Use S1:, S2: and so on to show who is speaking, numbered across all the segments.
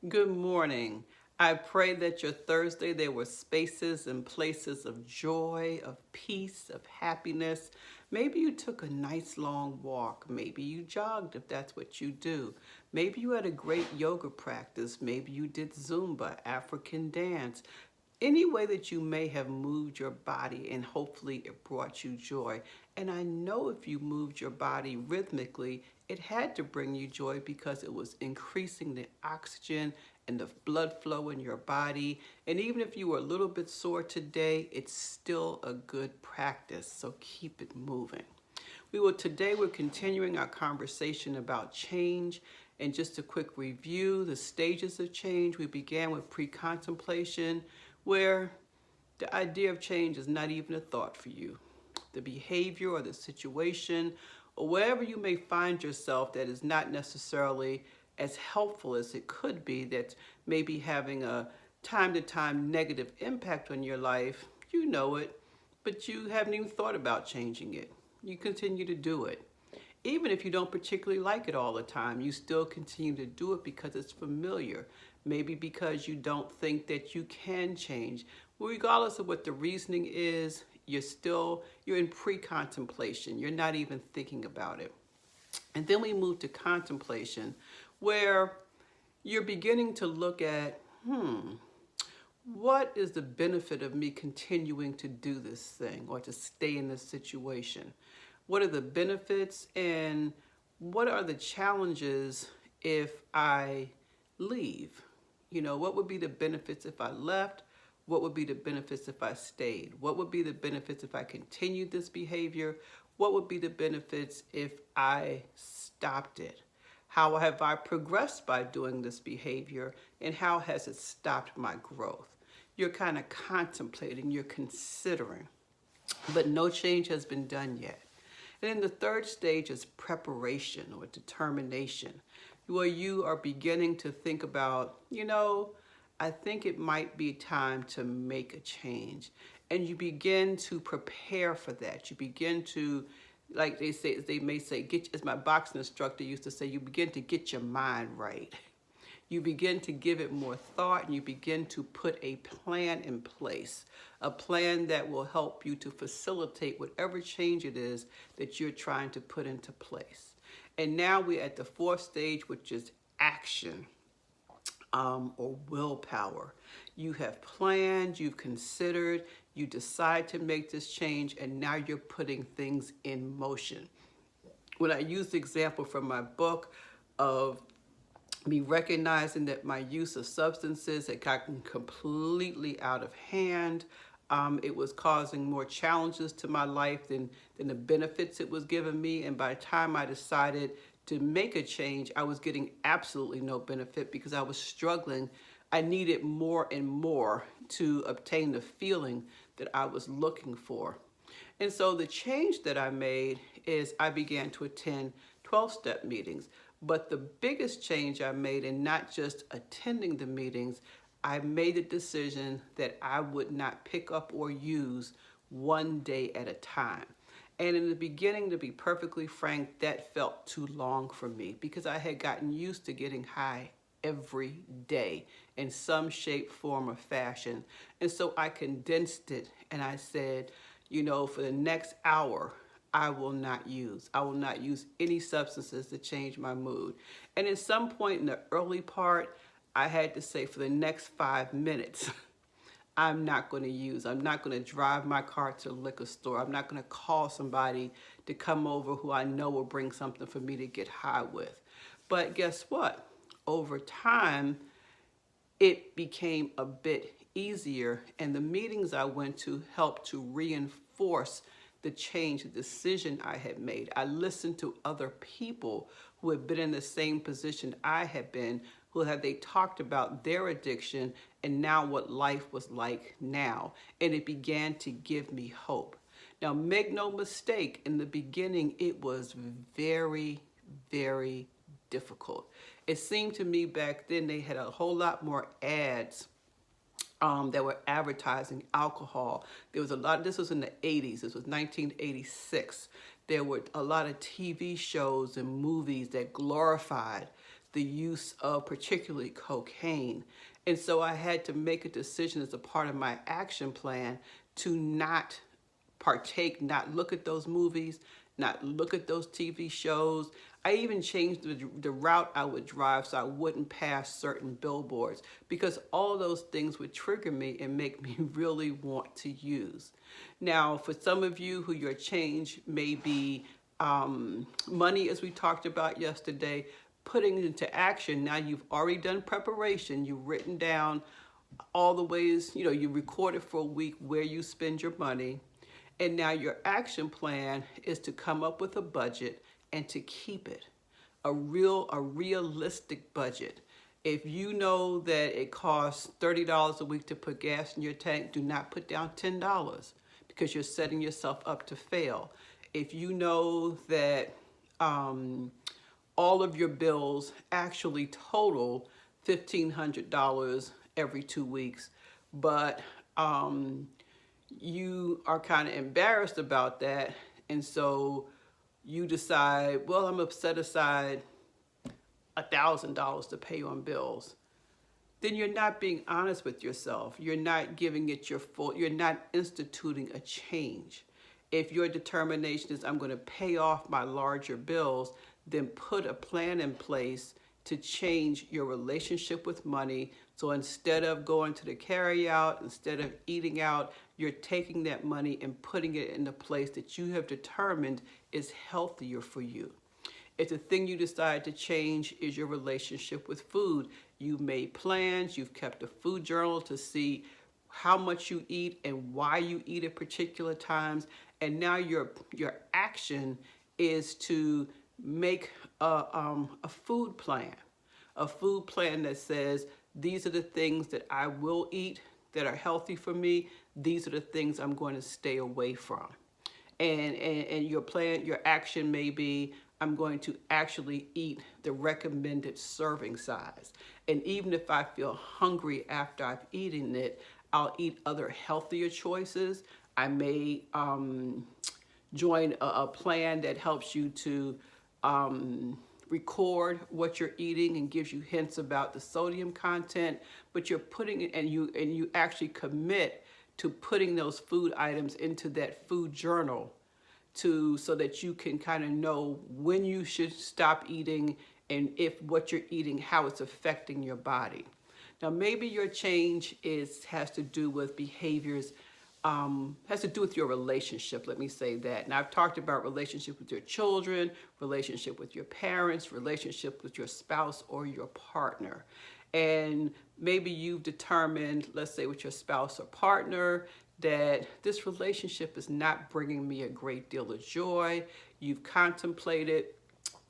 S1: Good morning. I pray that your Thursday there were spaces and places of joy, of peace, of happiness. Maybe you took a nice long walk. Maybe you jogged if that's what you do. Maybe you had a great yoga practice. Maybe you did Zumba, African dance. Any way that you may have moved your body, and hopefully it brought you joy. And I know if you moved your body rhythmically, it had to bring you joy because it was increasing the oxygen and the blood flow in your body. And even if you were a little bit sore today, it's still a good practice. So keep it moving. Today we're continuing our conversation about change. And just a quick review, the stages of change. We began with pre-contemplation, where the idea of change is not even a thought for you. The behavior or the situation or wherever you may find yourself that is not necessarily as helpful as it could be, that may be having a time-to-time negative impact on your life, you know it, but you haven't even thought about changing it. You continue to do it. Even if you don't particularly like it all the time, you still continue to do it because it's familiar. Maybe because you don't think that you can change. Well, regardless of what the reasoning is, you're in pre-contemplation. You're not even thinking about it. And then we move to contemplation, where you're beginning to look at, what is the benefit of me continuing to do this thing or to stay in this situation? What are the benefits and what are the challenges if I leave? What would be the benefits if I left? What would be the benefits if I stayed? What would be the benefits if I continued this behavior? What would be the benefits if I stopped it? How have I progressed by doing this behavior, and how has it stopped my growth? You're kind of contemplating, you're considering, but no change has been done yet. And then the third stage is preparation or determination, where you are beginning to think about, I think it might be time to make a change. And you begin to prepare for that. You begin to, like they may say, as my boxing instructor used to say, you begin to get your mind right. You begin to give it more thought, and you begin to put a plan in place, a plan that will help you to facilitate whatever change it is that you're trying to put into place. And now we're at the fourth stage, which is action. Or willpower. You have planned, you've considered, you decide to make this change, and now you're putting things in motion. When I use the example from my book of me recognizing that my use of substances had gotten completely out of hand, it was causing more challenges to my life than the benefits it was giving me. And by the time I decided to make a change, I was getting absolutely no benefit because I was struggling. I needed more and more to obtain the feeling that I was looking for. And so the change that I made is I began to attend 12-step meetings. But the biggest change I made in not just attending the meetings, I made a decision that I would not pick up or use one day at a time. And in the beginning, to be perfectly frank, that felt too long for me because I had gotten used to getting high every day in some shape, form, or fashion. And so I condensed it and I said, for the next hour, I will not use any substances to change my mood. And at some point in the early part, I had to say for the next 5 minutes, I'm not going to drive my car to the liquor store. I'm not going to call somebody to come over who I know will bring something for me to get high with. But guess what? Over time, it became a bit easier, and the meetings I went to helped to reinforce the change, the decision I had made. I listened to other people who had been in the same position I had been, they talked about their addiction and now what life was like now. And it began to give me hope. Now, make no mistake, in the beginning, it was very, very difficult. It seemed to me back then they had a whole lot more ads that were advertising alcohol. There was a lot, this was in the 80s, this was 1986. There were a lot of TV shows and movies that glorified the use of particularly cocaine. And so I had to make a decision as a part of my action plan to not partake, not look at those movies, not look at those TV shows. I even changed the route I would drive so I wouldn't pass certain billboards, because all those things would trigger me and make me really want to use. Now, for some of you who your change may be money, as we talked about yesterday, putting it into action. Now you've already done preparation. You've written down all the ways, you recorded for a week where you spend your money. And now your action plan is to come up with a budget and to keep it. A realistic budget. If you know that it costs $30 a week to put gas in your tank, do not put down $10 because you're setting yourself up to fail. If you know that all of your bills actually total $1,500 every 2 weeks, but you are kind of embarrassed about that, and so you decide, well, I'm going to set aside $1,000 to pay on bills, then you're not being honest with yourself. You're not giving it your full, you're not instituting a change. If your determination is, I'm going to pay off my larger bills, then put a plan in place to change your relationship with money. So instead of going to the carryout, instead of eating out, you're taking that money and putting it in a place that you have determined is healthier for you. If the thing you decide to change is your relationship with food, you've made plans, you've kept a food journal to see how much you eat and why you eat at particular times. And now your action is to make a food plan that says, these are the things that I will eat that are healthy for me. These are the things I'm going to stay away from. And your plan, your action may be, I'm going to actually eat the recommended serving size. And even if I feel hungry after I've eaten it, I'll eat other healthier choices. I may join a plan that helps you to record what you're eating and gives you hints about the sodium content, but you're putting it, and you actually commit to putting those food items into that food journal so that you can kind of know when you should stop eating and if what you're eating, how it's affecting your body. Now, maybe your change has to do with behaviors, has to do with your relationship, let me say that. And I've talked about relationship with your children, relationship with your parents, relationship with your spouse or your partner. And maybe you've determined, let's say with your spouse or partner, that this relationship is not bringing me a great deal of joy. You've contemplated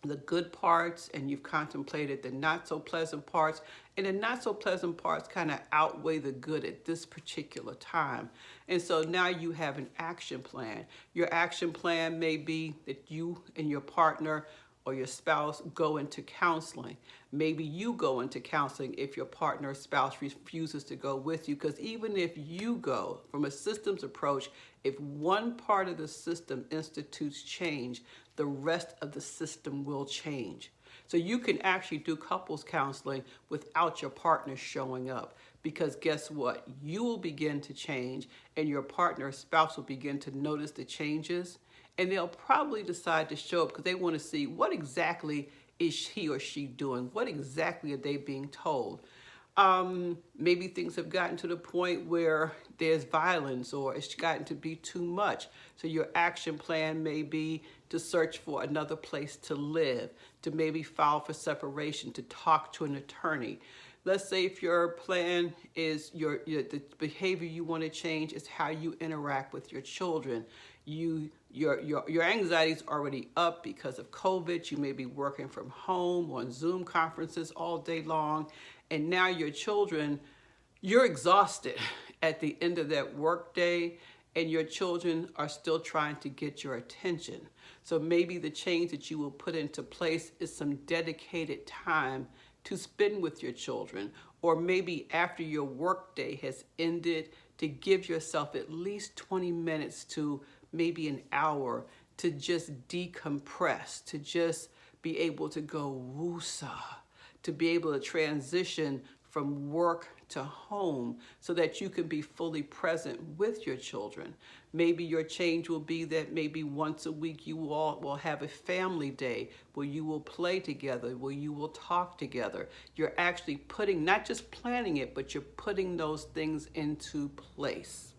S1: the good parts and you've contemplated the not so pleasant parts, and the not so pleasant parts kind of outweigh the good at this particular time. And so now you have an action plan. Your action plan may be that you and your partner or your spouse go into counseling. Maybe you go into counseling if your partner or spouse refuses to go with you, because even if you go from a systems approach, if one part of the system institutes change, the rest of the system will change. So you can actually do couples counseling without your partner showing up, because guess what? You will begin to change and your partner or spouse will begin to notice the changes, and they'll probably decide to show up because they want to see what exactly is he or she doing? What exactly are they being told? Maybe things have gotten to the point where there's violence or it's gotten to be too much. So your action plan may be to search for another place to live, to maybe file for separation, to talk to an attorney. Let's say if your plan is the behavior you want to change is how you interact with your children. Your anxiety is already up because of COVID. You may be working from home on Zoom conferences all day long. And now your children, you're exhausted at the end of that work day, and your children are still trying to get your attention. So maybe the change that you will put into place is some dedicated time to spend with your children, or maybe after your work day has ended, to give yourself at least 20 minutes to maybe an hour to just decompress, to just be able to go woosah, to be able to transition from work to home so that you can be fully present with your children. Maybe your change will be that maybe once a week you all will have a family day where you will play together, where you will talk together. You're actually putting, not just planning it, but you're putting those things into place.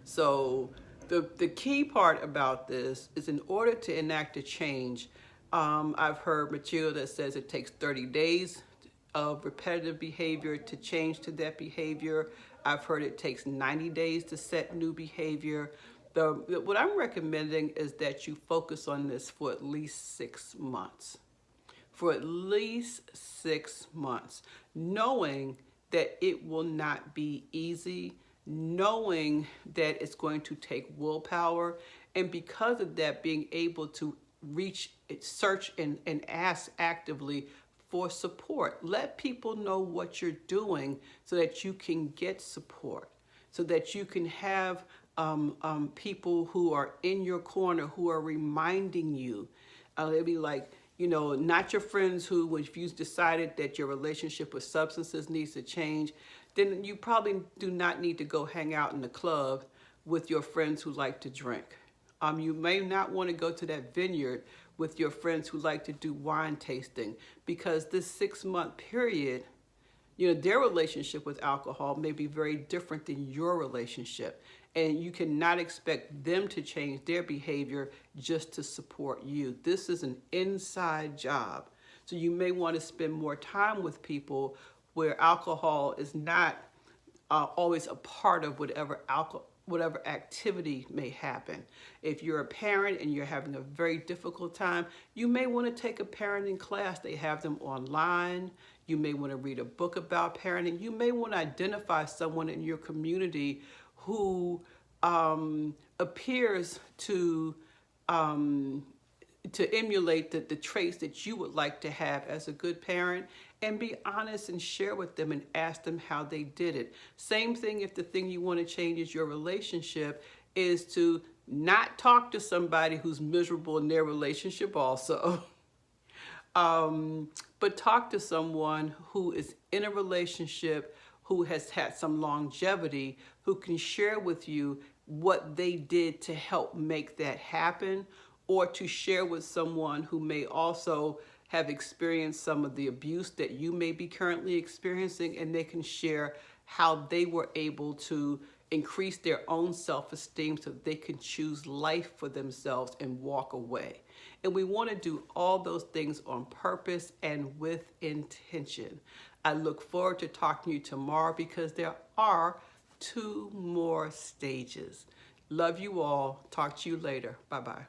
S1: So the key part about this is, in order to enact a change, I've heard material that says it takes 30 days of repetitive behavior to change to that behavior. I've heard it takes 90 days to set new behavior. What I'm recommending is that you focus on this for at least 6 months. For at least 6 months, knowing that it will not be easy, knowing that it's going to take willpower, and because of that, being able to search and ask actively for support. Let people know what you're doing so that you can get support, so that you can have people who are in your corner, who are reminding you. It'd be like, not your friends who, if you decided that your relationship with substances needs to change, then you probably do not need to go hang out in the club with your friends who like to drink. You may not want to go to that vineyard with your friends who like to do wine tasting, because this 6-month period, their relationship with alcohol may be very different than your relationship. And you cannot expect them to change their behavior just to support you. This is an inside job. So you may want to spend more time with people where alcohol is not always a part of whatever activity may happen. If you're a parent and you're having a very difficult time, you may want to take a parenting class. They have them online. You may want to read a book about parenting. You may want to identify someone in your community who appears to emulate the traits that you would like to have as a good parent, and be honest and share with them and ask them how they did it. Same thing if the thing you want to change is your relationship, is to not talk to somebody who's miserable in their relationship also. But talk to someone who is in a relationship, who has had some longevity, who can share with you what they did to help make that happen, or to share with someone who may also have experienced some of the abuse that you may be currently experiencing, and they can share how they were able to increase their own self-esteem so they can choose life for themselves and walk away. And we want to do all those things on purpose and with intention. I look forward to talking to you tomorrow, because there are 2 more stages. Love you all. Talk to you later. Bye-bye.